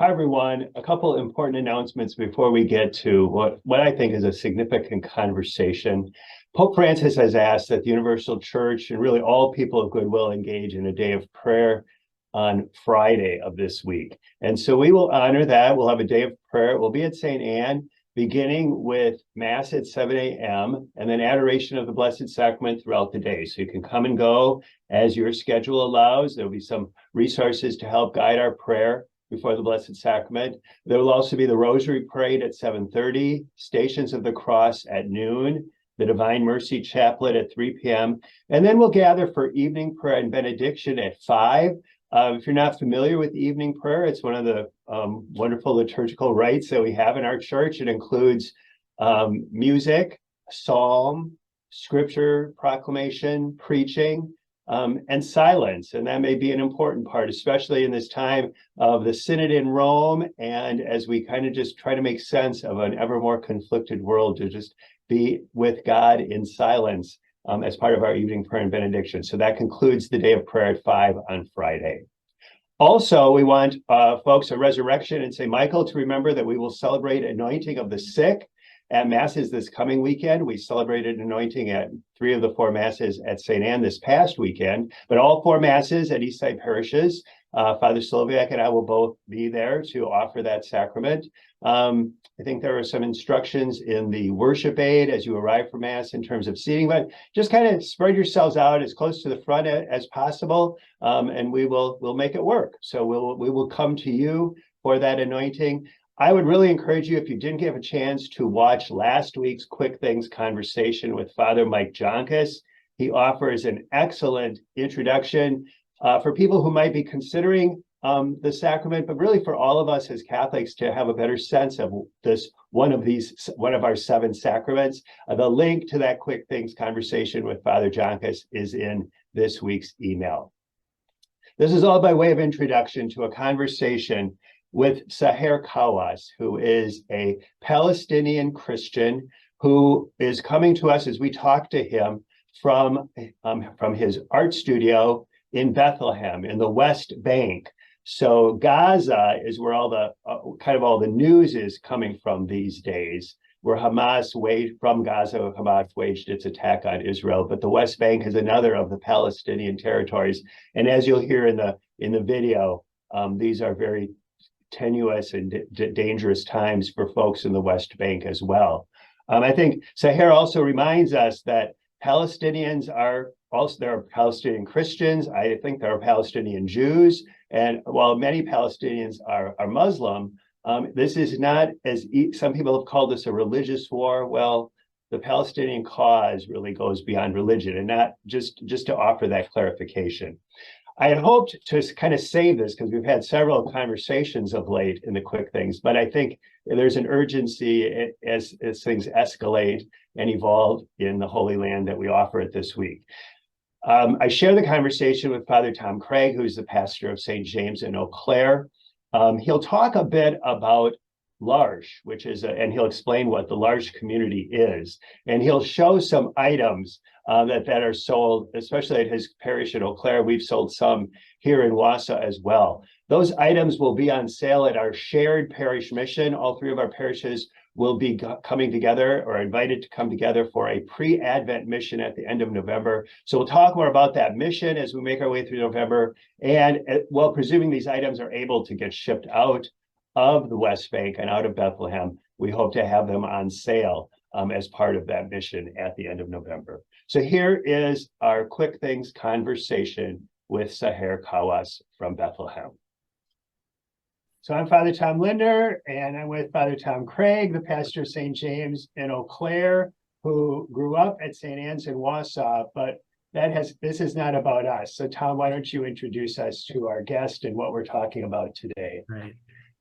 Hi, everyone. A couple important announcements before we get to what I think is a significant conversation. Pope Francis has asked that the Universal Church and really all people of goodwill engage in a day of prayer on Friday of this week. And so we will honor that. We'll have a day of prayer. We'll be at St. Anne, beginning with Mass at 7 a.m. and then adoration of the Blessed Sacrament throughout the day. So you can come and go as your schedule allows. There'll be some resources to help guide our prayer before the Blessed Sacrament. There will also be the Rosary Parade at 7:30, Stations of the Cross at noon, the Divine Mercy Chaplet at 3 p.m. And then we'll gather for evening prayer and benediction at 5. If you're not familiar with evening prayer, it's one of the wonderful liturgical rites that we have in our church. It includes music, psalm, scripture proclamation, preaching, and silence. And that may be an important part, especially in this time of the Synod in Rome. And as we kind of just try to make sense of an ever more conflicted world, to just be with God in silence as part of our evening prayer and benediction. So that concludes the day of prayer at 5 on Friday. Also, we want folks at Resurrection and St. Michael to remember that we will celebrate anointing of the sick at Masses this coming weekend. We celebrated anointing at 3 of the 4 Masses at St. Anne this past weekend, but all 4 Masses at Eastside parishes, Father Sloviak and I will both be there to offer that sacrament. I think there are some instructions in the worship aid as you arrive for Mass in terms of seating, but just kind of spread yourselves out as close to the front as possible, and we'll make it work. So we will come to you for that anointing. I would really encourage you, if you didn't get a chance, to watch last week's Quick Things conversation with Father Mike Joncas. He offers an excellent introduction for people who might be considering the sacrament, but really for all of us as Catholics to have a better sense of this one of our 7 sacraments. The link to that Quick Things conversation with Father Joncas is in this week's email. This is all by way of introduction to a conversation with Saher Khawass, who is a Palestinian Christian who is coming to us as we talk to him from his art studio in Bethlehem in the West Bank. So Gaza is where all the news is coming from these days, where Hamas waged its attack on Israel. But the West Bank is another of the Palestinian territories. And as you'll hear in the video, these are very tenuous and dangerous times for folks in the West Bank as well. I think Saher also reminds us that Palestinians are also, there are Palestinian Christians. I think there are Palestinian Jews. And while many Palestinians are Muslim, this is not, as some people have called this, a religious war. Well, the Palestinian cause really goes beyond religion, and not just to offer that clarification. I had hoped to kind of save this because we've had several conversations of late in the Quick Things, but I think there's an urgency as things escalate and evolve in the Holy Land that we offer it this week. I share the conversation with Father Tom Craig, who's the pastor of St. James in Eau Claire. He'll talk a bit about L'Arche, and he'll explain what the L'Arche community is. And he'll show some items that are sold, especially at his parish in Eau Claire. We've sold some here in Wausau as well. Those items will be on sale at our shared parish mission. All 3 of our parishes will be coming together or invited to come together for a pre-Advent mission at the end of November. So we'll talk more about that mission as we make our way through November. And while presuming these items are able to get shipped out of the West Bank and out of Bethlehem, we hope to have them on sale as part of that mission at the end of November. So here is our Quick Things conversation with Saher Khawass from Bethlehem. So I'm Father Tom Linder, and I'm with Father Tom Craig, the pastor of St. James in Eau Claire, who grew up at St. Anne's in Wausau, but this is not about us. So Tom, why don't you introduce us to our guest and what we're talking about today? Right.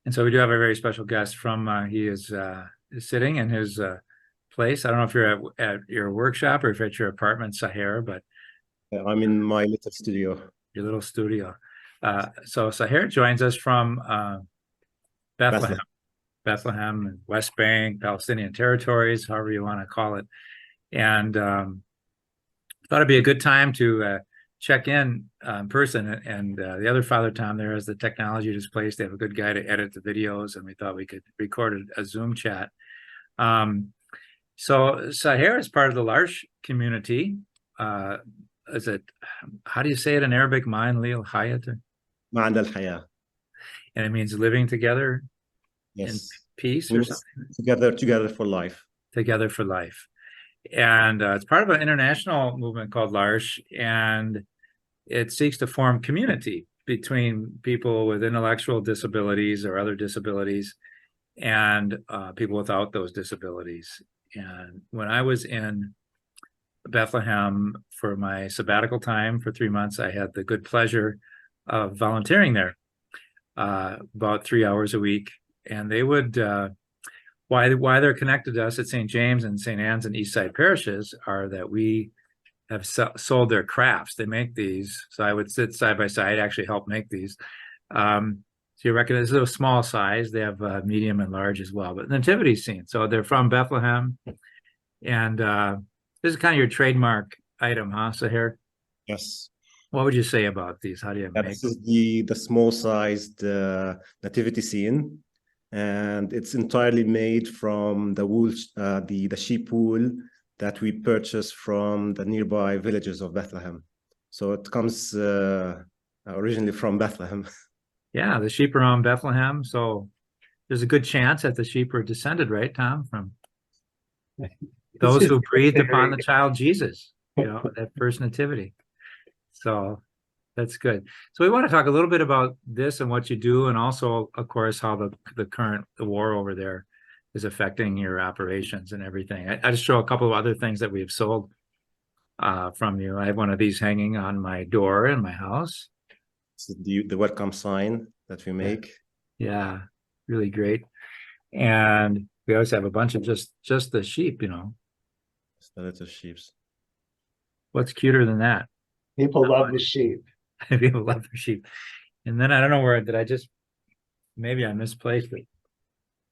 And so we do have a very special guest from, he is sitting in his place. I don't know if you're at your workshop or if at your apartment, Saher, but I'm in my little studio. Your little studio. So Saher joins us from Bethlehem and West Bank, Palestinian territories, however you want to call it. And thought it'd be a good time to check in person. And the other Father Tom there has the technology displaced. They have a good guy to edit the videos, and we thought we could record a Zoom chat. So Saher is part of the L'Arche community. Is it, how do you say it in Arabic? Ma'an al-Hayat? معنى الحياة. And it means living together in Yes. peace or something? Together for life. Together for life. And it's part of an international movement called L'Arche, and it seeks to form community between people with intellectual disabilities or other disabilities and people without those disabilities. And when I was in Bethlehem for my sabbatical time for 3 months, I had the good pleasure of volunteering there about 3 hours a week. And they would, why they're connected to us at St. James and St. Anne's and Eastside parishes are that we have sold their crafts. They make these. So I would sit side by side, actually help make these. So you recognize this is a small size. They have medium and large as well, but nativity scene. So they're from Bethlehem. And this is kind of your trademark item, huh, Saher? Yes. What would you say about these? How do you make This is the small-sized nativity scene, and it's entirely made from the wool, the sheep wool that we purchased from the nearby villages of Bethlehem. So it comes originally from Bethlehem. Yeah, the sheep are on Bethlehem, so there's a good chance that the sheep were descended, right, Tom, from those who breathed upon the child Jesus, you know, that first nativity. So that's good. So we want to talk a little bit about this and what you do, and also, of course, how the war over there is affecting your operations and everything. I just show a couple of other things that we have sold from you. I have one of these hanging on my door in my house. This is the welcome sign that we make. Yeah, really great. And we always have a bunch of just the sheep, you know. It's the little sheeps. What's cuter than that? People love the sheep. People love their sheep. And then I don't know where, maybe I misplaced it,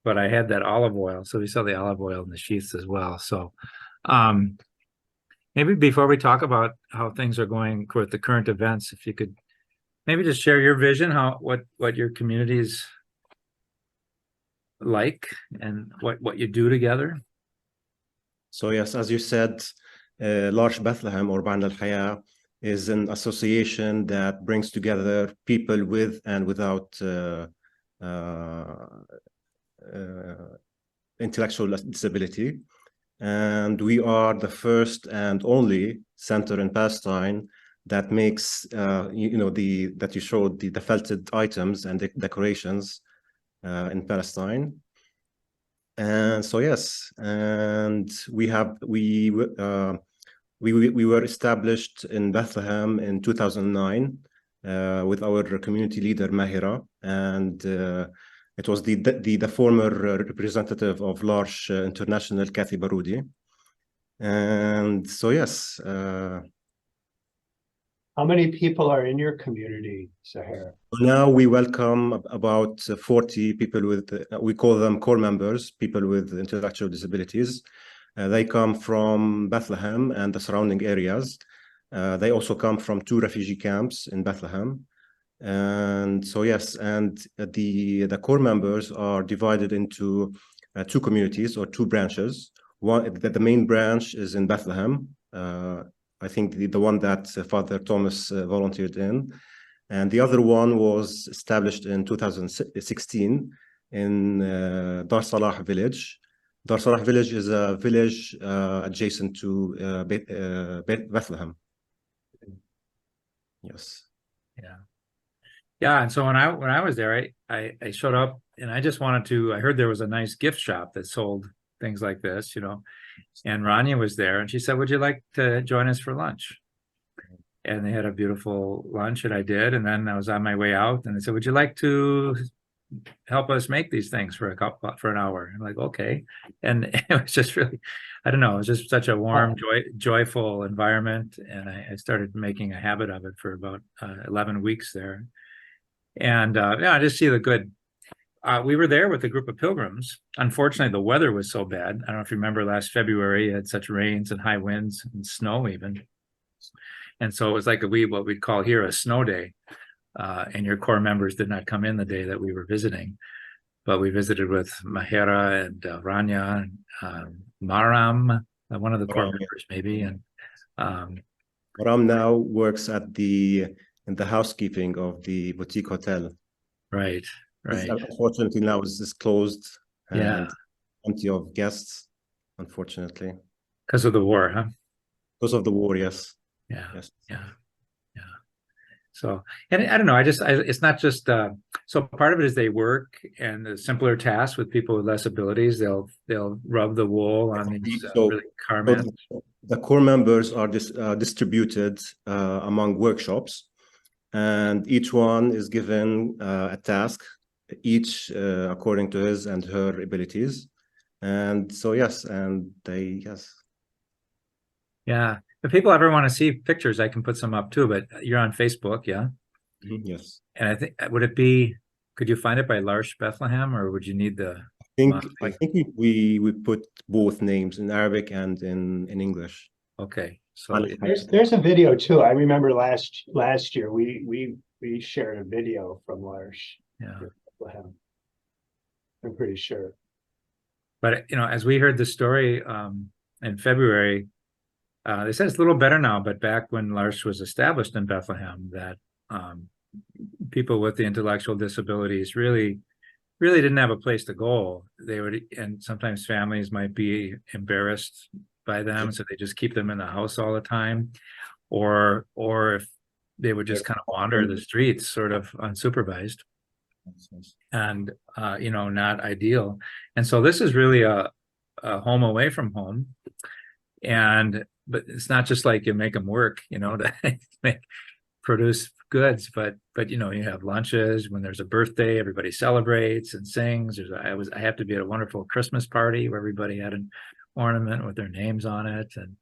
but I had that olive oil. So we sell the olive oil in the sheaths as well. So maybe before we talk about how things are going with the current events, if you could maybe just share your vision, what your community is like and what you do together. So yes, as you said, L'Arche Bethlehem, or Ma'an al-Hayat, is an association that brings together people with and without intellectual disability. And we are the first and only center in Palestine that makes, that you showed the felted items and the decorations in Palestine. And so yes, and we were established in Bethlehem in 2009 with our community leader Mahira, and it was the former representative of L'Arche International, Kathy Baroudi. And so yes. How many people are in your community, Saher? Now we welcome about 40 people with, we call them core members, people with intellectual disabilities. They come from Bethlehem and the surrounding areas. They also come from 2 refugee camps in Bethlehem. And so yes, and the core members are divided into 2 communities or 2 branches. One, the main branch is in Bethlehem. I think the one that Father Thomas volunteered in. And the other one was established in 2016 in Dar Salah village. Dar Salah village is a village adjacent to Bethlehem. Yes. Yeah. Yeah. And so when I was there, I showed up and I just wanted to, I heard there was a nice gift shop that sold things like this, you know, and Rania was there and she said, would you like to join us for lunch? And they had a beautiful lunch, and I did. And then I was on my way out and they said, would you like to help us make these things for an hour? I'm like, okay. And it was just really, I don't know, it was just such a warm, joyful environment. And I started making a habit of it for about 11 weeks there. And yeah, I just see the good. We were there with a group of pilgrims. Unfortunately, the weather was so bad. I don't know if you remember last February, it had such rains and high winds and snow even. And so it was like what we'd call here a snow day. And your core members did not come in the day that we were visiting, but we visited with Mahera and Rania and Maram, one of the core members maybe. And Maram now works in the housekeeping of the boutique hotel. Right. Unfortunately, now it's closed. Yeah. And plenty of guests, unfortunately. Because of the war, huh? Because of the war, yes. Yeah. Yes. Yeah. So, and I don't know, it's not just, so part of it is they work and the simpler tasks with people with less abilities, they'll rub the wool on these really karmats. The core members are distributed among workshops, and each one is given a task, each according to his and her abilities. And so, yes, and yes. Yeah. If people ever want to see pictures, I can put some up too, but you're on Facebook, yeah? Yes. And I think, could you find it by L'Arche Bethlehem, or would you need the... I think we put both names in Arabic and in English. Okay. So there's a video too. I remember last year we shared a video from L'Arche. Yeah. Bethlehem. I'm pretty sure. But as we heard the story in February, they said it's a little better now, but back when L'Arche was established in Bethlehem, that people with the intellectual disabilities really didn't have a place to go. And sometimes families might be embarrassed by them, so they just keep them in the house all the time, or if they would just kind of wander the streets, sort of unsupervised, and not ideal. And so this is really a home away from home, but it's not just like you make them work, to produce goods, but you have lunches when there's a birthday, everybody celebrates and sings. I have to be at a wonderful Christmas party where everybody had an ornament with their names on it, and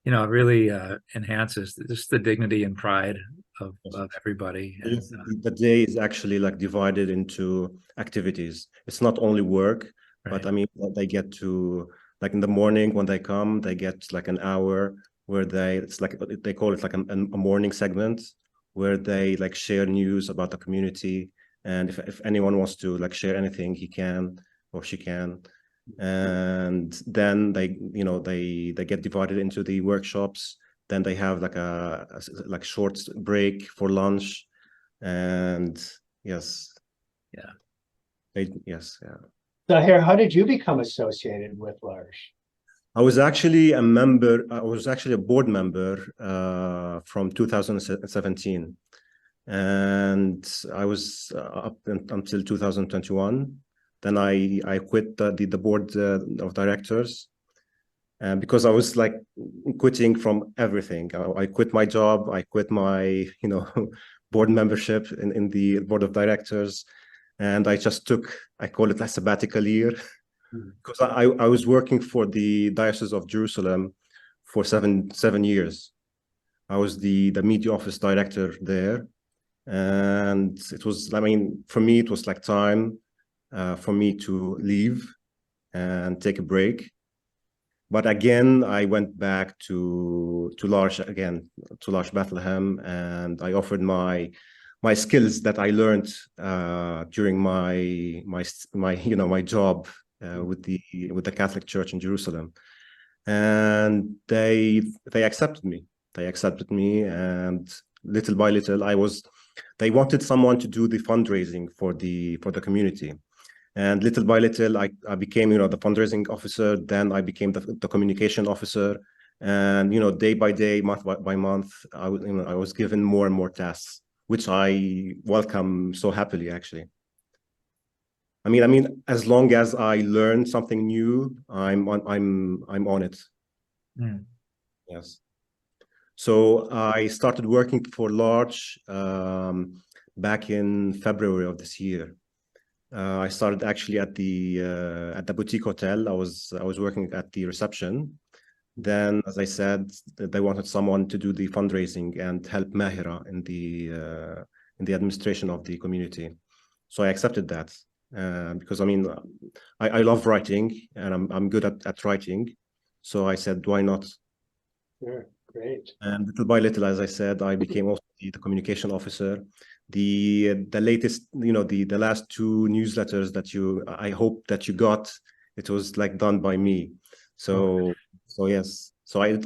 it really enhances just the dignity and pride of everybody. And, the day is actually like divided into activities. It's not only work, right. But I mean they get to, like, in the morning when they come, they get like an hour where it's like, they call it like a morning segment, where they like share news about the community, and if anyone wants to like share anything, he can or she can. And then they get divided into the workshops. Then they have like a short break for lunch, and yes. Zaher, how did you become associated with L'Arche? I was actually a member. I was actually a board member from 2017, and I was up until 2021. Then I quit the board of directors, because I was like quitting from everything. I quit my job. I quit my board membership in the board of directors, and I just I call it a sabbatical year. Because I was working for the Diocese of Jerusalem for seven years. I was the media office director there, and it was, I mean, for me it was like time for me to leave and take a break. But again, I went back to L'Arche again, to L'Arche Bethlehem, and I offered my skills that I learned during my job with the Catholic Church in Jerusalem, and they accepted me. And little by little, they wanted someone to do the fundraising for the community, and little by little, I became the fundraising officer. Then I became the communication officer, and day by day, month by month, I was given more and more tasks, which I welcome so happily, actually. I mean, as long as I learn something new, I'm on it. Yes. So I started working for L'Arche back in February of this year. I started actually at the boutique hotel. I was working at the reception. Then, as I said, they wanted someone to do the fundraising and help Mahera in the administration of the community. So I accepted that. Because I mean, I love writing, and I'm good at writing, so I said, why not? Sure. Great. And little by little, as I said, I became also the communication officer. The latest, the last two newsletters that I hope that you got, it was like done by me. So yes, so I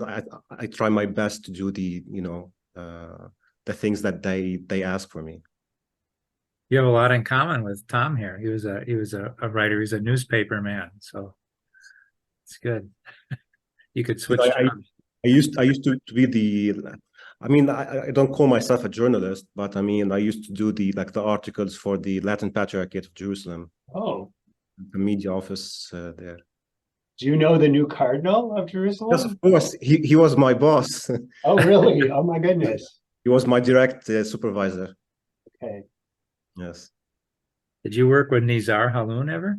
try my best to do the things that they ask for me. You have a lot in common with Tom here. He was a writer. He's a newspaper man, so it's good. You could switch jobs. I used to be I mean, I don't call myself a journalist, but I mean, I used to do the articles for the Latin Patriarchate of Jerusalem, Oh, the media office there. do you know the new Cardinal of Jerusalem? Yes, of course. He was my boss. Oh, really? Oh, my goodness. He was my direct supervisor. Okay. Yes. Did you work with Nizar Haloun ever?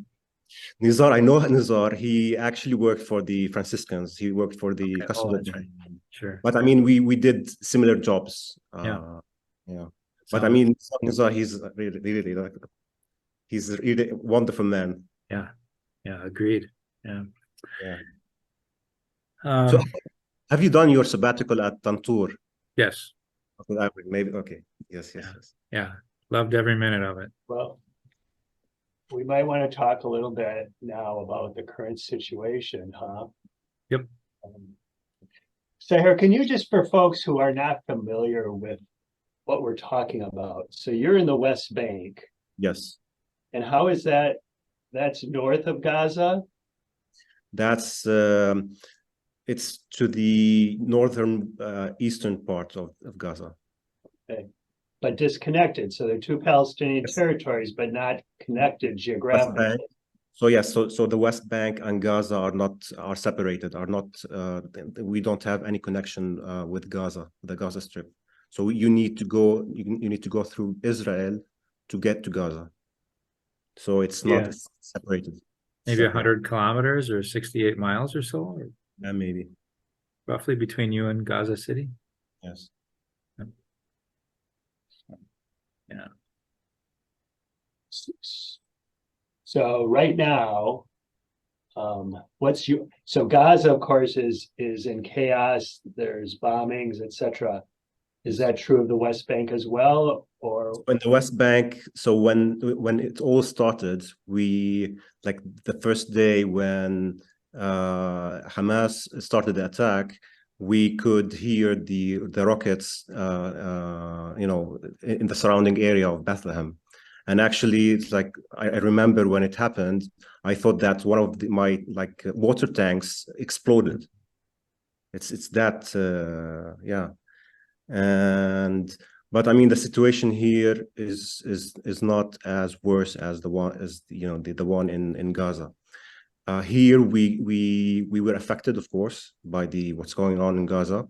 Nizar, I know Nizar. He actually worked for the Franciscans. He worked for the Okay. Oh, custody. that's right. Sure. But I mean, we did similar jobs. Yeah. Yeah. But I mean, Nizar, he's really like, he's a really wonderful man. Yeah. Yeah. Agreed. Yeah. Yeah. Um, So, have you done your sabbatical at Tantur? yes. Maybe. Okay. Yes. Yeah. Yes. Yeah. Loved every minute of it. Well, we might want to talk a little bit now about the current situation, huh? Yep. Sahar, can you just, for folks who are not familiar with what we're talking about, so you're in the West Bank, Yes. and how is that? That's north of Gaza? That's it's to the northern eastern part of Gaza. Okay. But disconnected, so they're two Palestinian Yes. territories, but not connected West geographically. Bank. So yes, so the West Bank and Gaza are separated, are not. We don't have any connection with Gaza, the Gaza Strip. So you need to go. You need to go through Israel to get to Gaza. So it's not Yeah. separated. Maybe 100 kilometers or 68 miles or so, or Yeah, maybe. roughly between you and Gaza City. Yes. Yeah. So right now, so Gaza, of course, is in chaos. There's bombings, etc. Is that true of the West Bank as well, or? In the West Bank, so when it all started, we like the first day when Hamas started the attack, we could hear the rockets, in the surrounding area of Bethlehem. And actually, it's like I remember when it happened, I thought that one of my water tanks exploded. It's that yeah. But I mean, the situation here is not as worse as the one in Gaza. Here we were affected, of course, by what's going on in Gaza.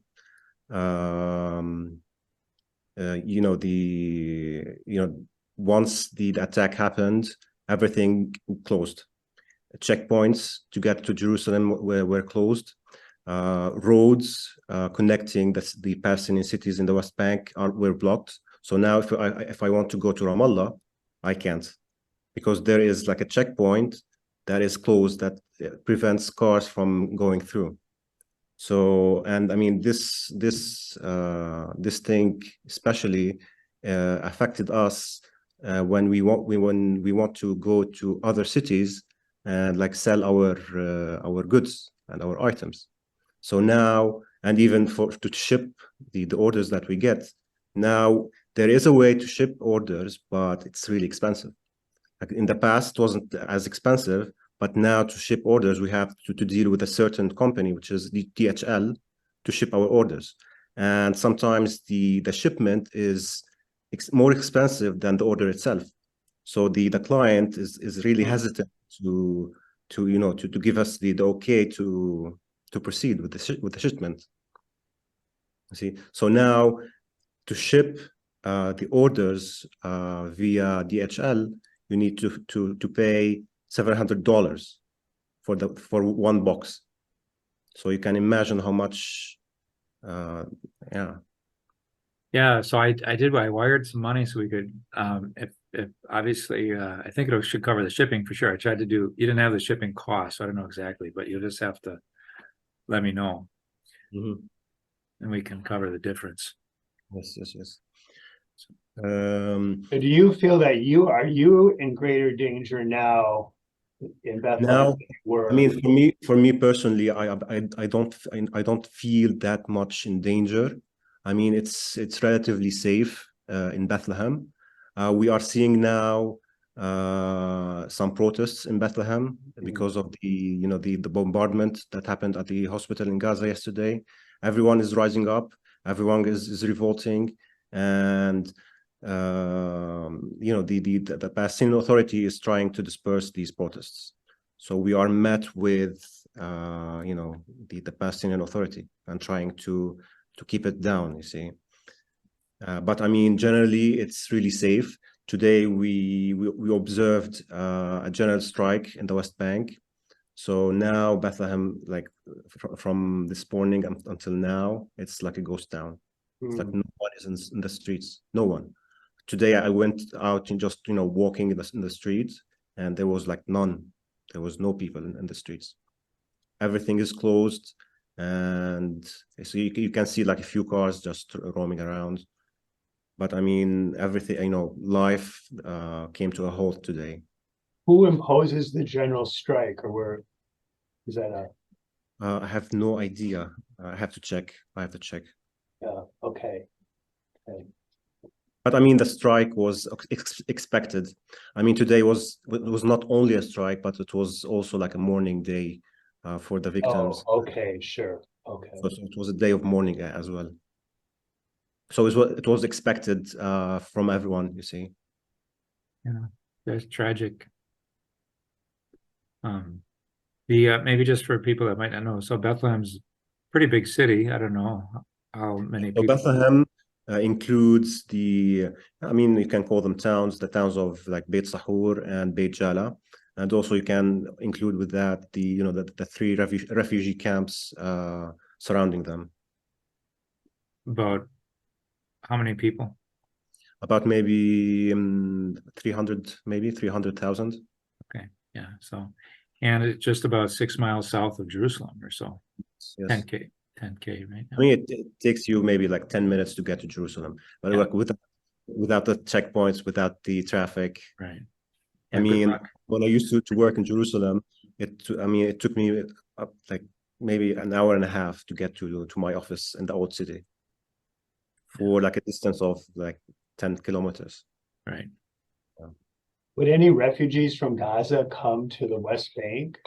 Once the attack happened, everything closed. Checkpoints to get to Jerusalem were closed. Roads connecting the Palestinian cities in the West Bank were blocked. So now if I want to go to Ramallah, I can't, because there is like a checkpoint that is closed that prevents cars from going through. So, and I mean, this thing especially affected us when we want to go to other cities and sell our goods and our items. So now, and even to ship the orders that we get, now there is a way to ship orders, but it's really expensive. Like in the past, it wasn't as expensive, but now to ship orders, we have to deal with a certain company, which is the DHL, to ship our orders. And sometimes the shipment is more expensive than the order itself. So the client is really hesitant to give us the okay to proceed with the shipment. See, so now to ship the orders via DHL, you need to pay $700 for one box. So you can imagine how much. Yeah, so I wired some money so we could, if obviously, I think it should cover the shipping for sure. I tried to you didn't have the shipping cost, so I don't know exactly, but you'll just have to let me know. Mm-hmm. and we can cover the difference. Yes. So do you feel that you in greater danger now in Bethlehem Now, than you were? I mean, for me personally, I don't feel that much in danger. I mean, it's relatively safe in Bethlehem. We are seeing now some protests in Bethlehem because of the bombardment that happened at the hospital in Gaza yesterday. Everyone is rising up. Everyone is revolting, and the Palestinian Authority is trying to disperse these protests. So we are met with the Palestinian Authority and trying to keep it down, you see. But I mean, generally, it's really safe. Today, we observed a general strike in the West Bank. So now Bethlehem, like from this morning until now, it's like a ghost town. It's like no one is in the streets. No one. Today I went out and just walking in the streets, and there was like none. There was no people in the streets. Everything is closed, and so you can see like a few cars just roaming around. But I mean, everything, life came to a halt today. Who imposes the general strike, or where is that a? I have no idea. I have to check. Yeah. Okay. But I mean, the strike was expected. I mean, today was not only a strike, but it was also like a mourning day for the victims. Oh, okay, sure. Okay. So it was a day of mourning as well. So it was expected from everyone, you see. Yeah, that's tragic. Maybe just for people that might not know, so Bethlehem's a pretty big city. I don't know how many So people. Bethlehem includes I mean, you can call them towns, the towns of like Beit Sahur and Beit Jala. And also you can include with that the three refugee camps surrounding them. About how many people? About maybe 300,000. Okay, yeah. So, and it's just about 6 miles south of Jerusalem or so. Yes. 10K, right? I mean, it takes you maybe like 10 minutes to get to Jerusalem, but Yeah. like without the checkpoints, without the traffic. Right. I mean, when I used to work in Jerusalem, it took me like maybe an hour and a half to get to my office in the old city for like a distance of like 10 kilometers. Right. Would any refugees from Gaza come to the West Bank?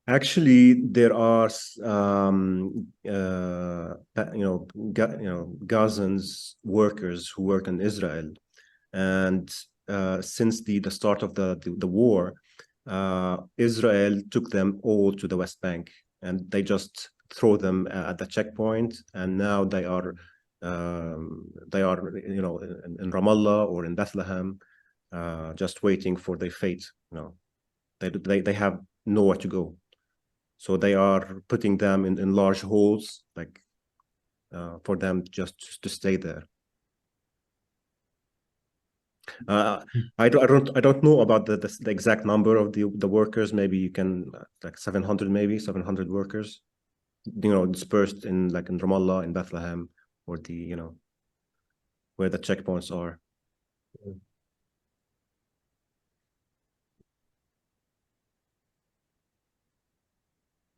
Actually, there are Gazans workers who work in Israel, and since the start of the war, Israel took them all to the West Bank, and they just throw them at the checkpoint, and now they are in Ramallah or in Bethlehem, just waiting for their fate. They have nowhere to go. So they are putting them in large holes, like for them just to stay there. I don't know about the exact number of the workers. Maybe you can like 700 workers, dispersed in Ramallah, in Bethlehem, or where the checkpoints are.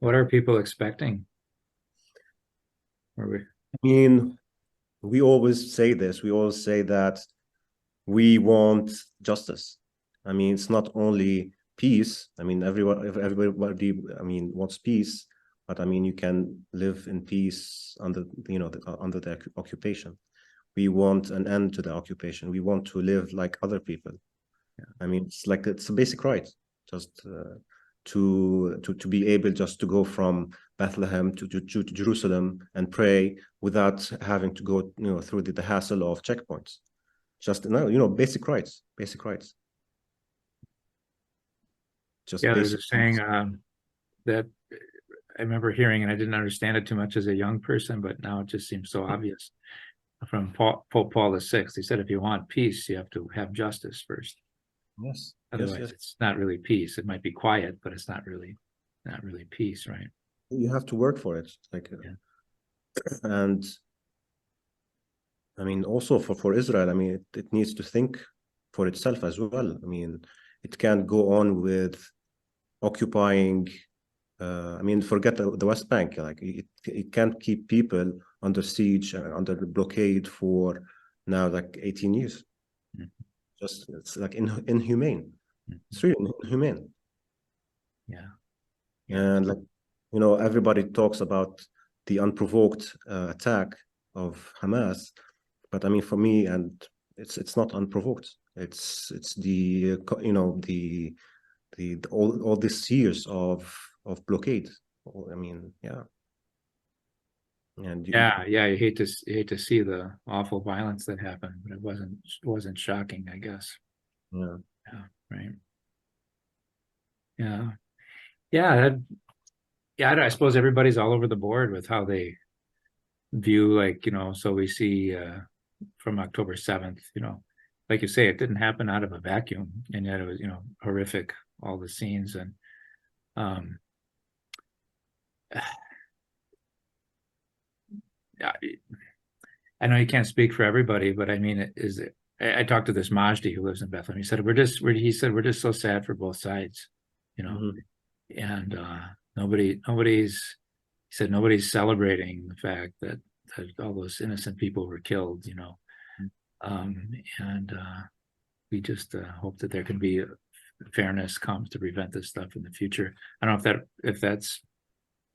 What are people expecting? I mean, we always say this. We always say that we want justice. I mean, it's not only peace. I mean, everybody, I mean, wants peace, but I mean, you can live in peace under, under the occupation. We want an end to the occupation. We want to live like other people. Yeah. I mean, it's a basic right, just to be able just to go from Bethlehem to Jerusalem and pray without having to go, through the hassle of checkpoints. Just basic rights. Just yeah, there's basic a saying that I remember hearing, and I didn't understand it too much as a young person, but now it just seems so obvious. From Pope Paul VI, he said, if you want peace, you have to have justice first. Yes. Otherwise, yes. It's not really peace. It might be quiet, but it's not really peace, right? You have to work for it. Like, yeah. And I mean, also for Israel, I mean, it needs to think for itself as well. I mean, it can't go on with occupying. I mean, forget the West Bank. Like it can't keep people under siege and under blockade for now like 18 years. Just it's like inhumane. It's really inhumane. Yeah. And like, you know, everybody talks about the unprovoked attack of Hamas, but I mean, for me, and it's not unprovoked. It's the you know the all these years of blockade. I mean, yeah. And Yeah, you hate to see the awful violence that happened, but it wasn't shocking, I guess. yeah. Yeah, right. Yeah. I suppose everybody's all over the board with how they view, like, you know, so we see from October 7th, you know, like you say, it didn't happen out of a vacuum, and yet it was, you know, horrific, all the scenes. And I know you can't speak for everybody, but I mean, I talked to this Majdi who lives in Bethlehem. He said, we're just so sad for both sides, you know, and he said, nobody's celebrating the fact that all those innocent people were killed, you know. And we just hope that there can be fairness comes to prevent this stuff in the future. I don't know if that's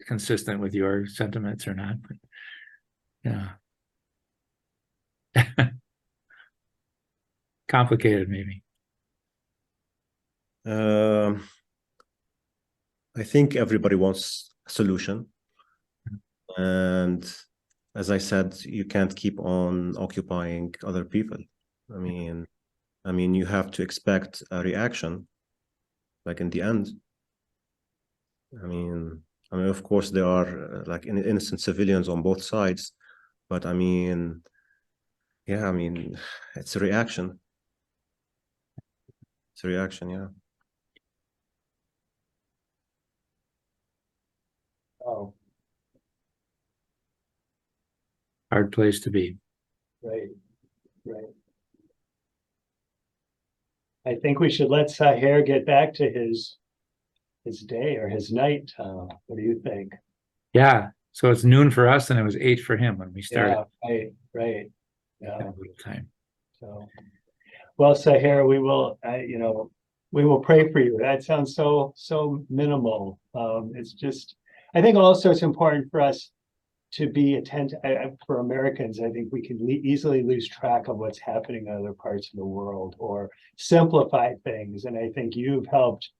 consistent with your sentiments or not, but yeah. Complicated, maybe. I think everybody wants a solution, and as I said, you can't keep on occupying other people. I mean, you have to expect a reaction, like in the end. I mean, of course, there are like innocent civilians on both sides, but I mean, yeah, I mean, it's a reaction. It's a reaction, yeah. Oh, Hard place to be. right. I think we should let Sahir get back to his day or his night. What do you think? Yeah. So it's noon for us, and it was 8 for him when we started. Yeah, right. Yeah. A little time. So, well, Sahir, we will, we will pray for you. That sounds so minimal. It's just, I think also it's important for us to be attentive. For Americans, I think we can easily lose track of what's happening in other parts of the world or simplify things. And I think you've helped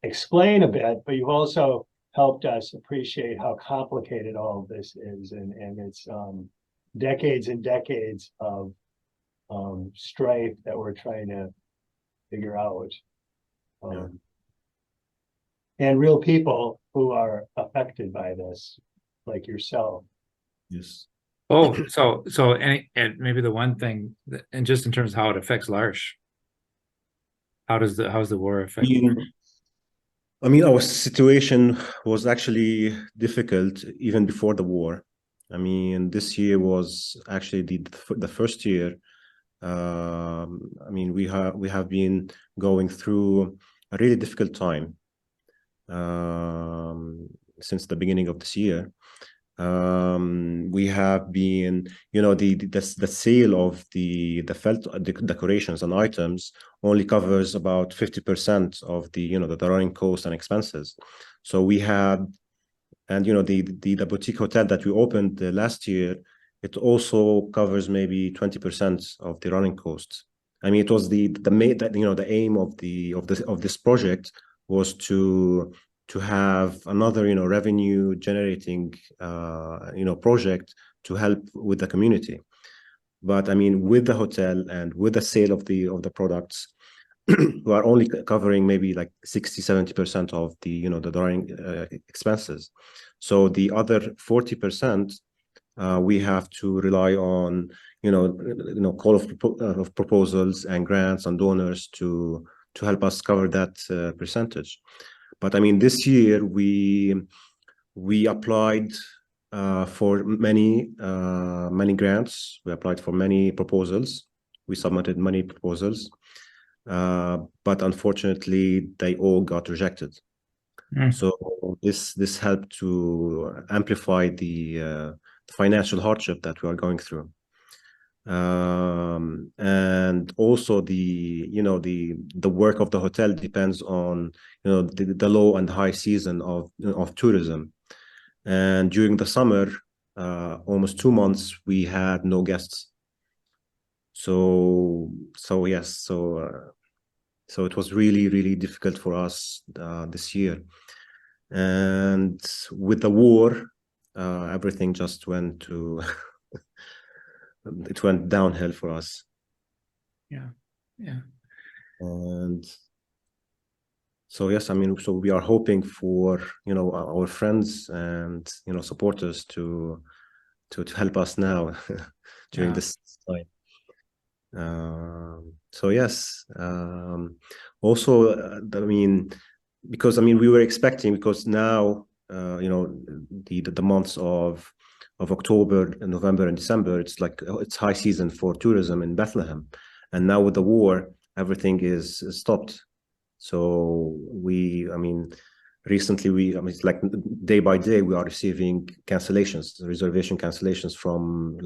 explain a bit, but you've also helped us appreciate how complicated all of this is, and it's decades and decades of strife that we're trying to figure out. And real people who are affected by this, like yourself. Yes. Oh, so and maybe the one thing that, and just in terms of how it affects L'Arche, how's the war affect? I mean, our situation was actually difficult even before the war. I mean, this year was actually the first year. I mean, we have been going through a really difficult time since the beginning of this year. We have been, you know, the sale of the felt decorations and items only covers about 50% of the running costs and expenses. So we had, and you know, the boutique hotel that we opened last year, it also covers maybe 20% of the running costs. I mean, it was the aim of this project was to have another revenue generating project to help with the community. But I mean, with the hotel and with the sale of the products, we are only covering maybe like 60-70% of the running expenses. So the other 40% we have to rely on call of proposals and grants and donors to help us cover that percentage. But I mean, this year we applied for many grants. We applied for many proposals. We submitted many proposals, but unfortunately, they all got rejected. So this helped to amplify the financial hardship that we are going through. And also the work of the hotel depends on the low and high season of tourism. And during the summer, almost 2 months, we had no guests. So it was really, really difficult for us this year. And with the war, everything just went to it went downhill for us. Yeah. And so yes, I mean, so we are hoping for our friends and supporters to help us now during this time. So yes, also I mean, because we were expecting, because now the months of October and November and December, it's high season for tourism in Bethlehem, and now with the war, everything is stopped. So recently it's like day by day we are receiving reservation cancellations from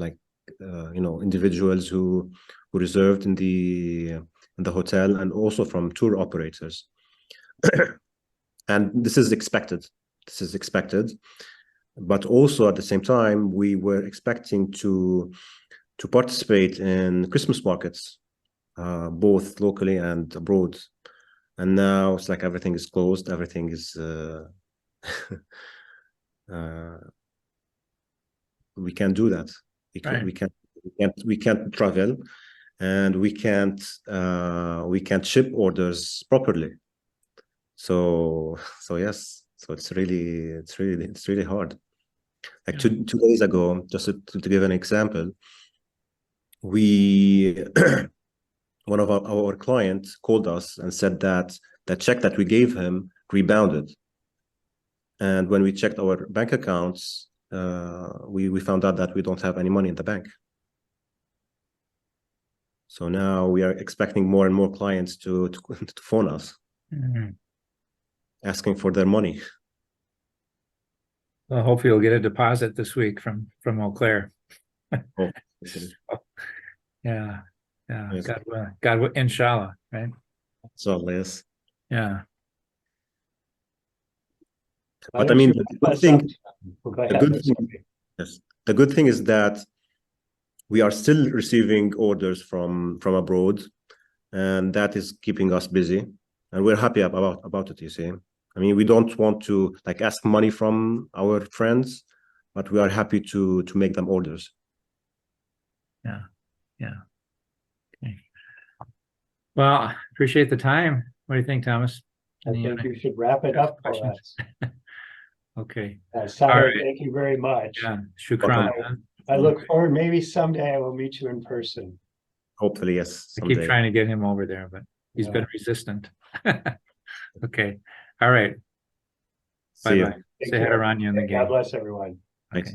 individuals who reserved in the hotel, and also from tour operators. And this is expected. But also at the same time, we were expecting to participate in Christmas markets, both locally and abroad. And now it's like everything is closed. Everything is we can't do that. We can't travel, and we can't ship orders properly. So yes, so it's really hard. Like 2 days ago, just to give an example, we one of our clients called us and said that the check that we gave him rebounded, and when we checked our bank accounts, we found out that we don't have any money in the bank. So now we are expecting more and more clients to phone us, asking for their money. Well, hopefully you'll get a deposit this week from Eau Claire. Oh, yeah. yes. God will, inshallah, right? So yes. Yeah. But I mean, the good thing is that we are still receiving orders from abroad, and that is keeping us busy, and we're happy about it. You see, I mean, we don't want to ask money from our friends, but we are happy to make them orders. Yeah. Okay. Well, appreciate the time. What do you think, Thomas? I think you should wrap it up for us. Okay. All right. Thank you very much. Yeah. Shukran. I look forward, maybe someday I will meet you in person. Hopefully, yes. I keep trying to get him over there, but he's been resistant. Okay. All right. Bye-bye. Say hi to Rania in the game. God bless everyone. Okay.